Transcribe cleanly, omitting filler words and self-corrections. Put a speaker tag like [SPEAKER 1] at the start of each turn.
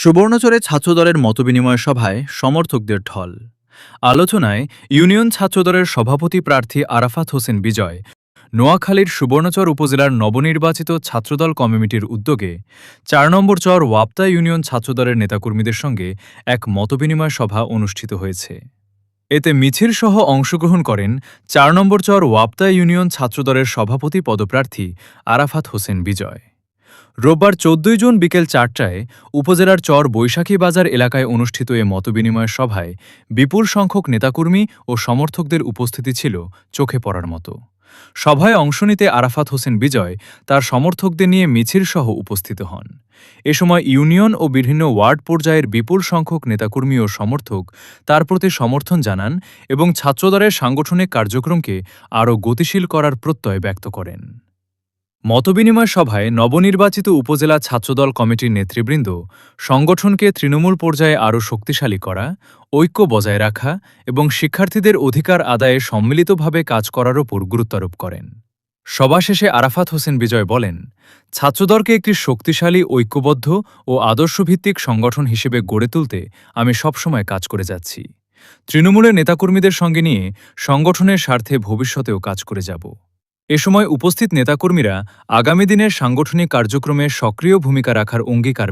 [SPEAKER 1] সুবর্ণচরে ছাত্রদলের মতবিনিময় সভায় সমর্থকদের ঢল। আলোচনায় ইউনিয়ন ছাত্রদলের সভাপতি প্রার্থী আরাফাত হোসেন বিজয়, নোয়াখালীর সুবর্ণচর উপজেলার নবনির্বাচিত ছাত্রদল কমিটির উদ্যোগে ৪ নম্বর চর ওয়াপ্তা ইউনিয়ন ছাত্রদলের নেতাকর্মীদের সঙ্গে এক মতবিনিময় সভা অনুষ্ঠিত হয়েছে। এতে মিছিল সহ অংশগ্রহণ করেন ৪ নম্বর চর ওয়াপ্তা ইউনিয়ন ছাত্রদলের সভাপতি পদপ্রার্থী আরাফাত হোসেন বিজয়। রোববার ১৪ জুন বিকেল ৪টায় উপজেলার চর বৈশাখী বাজার এলাকায় অনুষ্ঠিত এ মতবিনিময় সভায় বিপুল সংখ্যক নেতাকর্মী ও সমর্থকদের উপস্থিতি ছিল চোখে পড়ার মতো। সভায় অংশ নিতে আরাফাত হোসেন বিজয় তার সমর্থকদের নিয়ে মিছিল সহ উপস্থিত হন। এ সময় ইউনিয়ন ও বিভিন্ন ওয়ার্ড পর্যায়ের বিপুল সংখ্যক নেতাকর্মী ও সমর্থক তার প্রতি সমর্থন জানান এবং ছাত্রদলের সাংগঠনিক কার্যক্রমকে আরও গতিশীল করার প্রত্যয় ব্যক্ত করেন। মতবিনিময় সভায় নবনির্বাচিত উপজেলা ছাত্রদল কমিটির নেতৃবৃন্দ সংগঠনকে তৃণমূল পর্যায়ে আরও শক্তিশালী করা, ঐক্য বজায় রাখা এবং শিক্ষার্থীদের অধিকার আদায়ে সম্মিলিতভাবে কাজ করার ওপর গুরুত্বারোপ করেন। সভা শেষে আরাফাত হোসেন বিজয় বলেন, ছাত্রদলকে একটি শক্তিশালী, ঐক্যবদ্ধ ও আদর্শভিত্তিক সংগঠন হিসেবে গড়ে তুলতে আমি সবসময় কাজ করে যাচ্ছি। তৃণমূলের নেতাকর্মীদের সঙ্গে নিয়ে সংগঠনের স্বার্থে ভবিষ্যতেও কাজ করে যাব। এ সময় উপস্থিত নেতাকর্মীরা আগামী দিনের সাংগঠনিক কার্যক্রমে সক্রিয় ভূমিকা রাখার অঙ্গীকার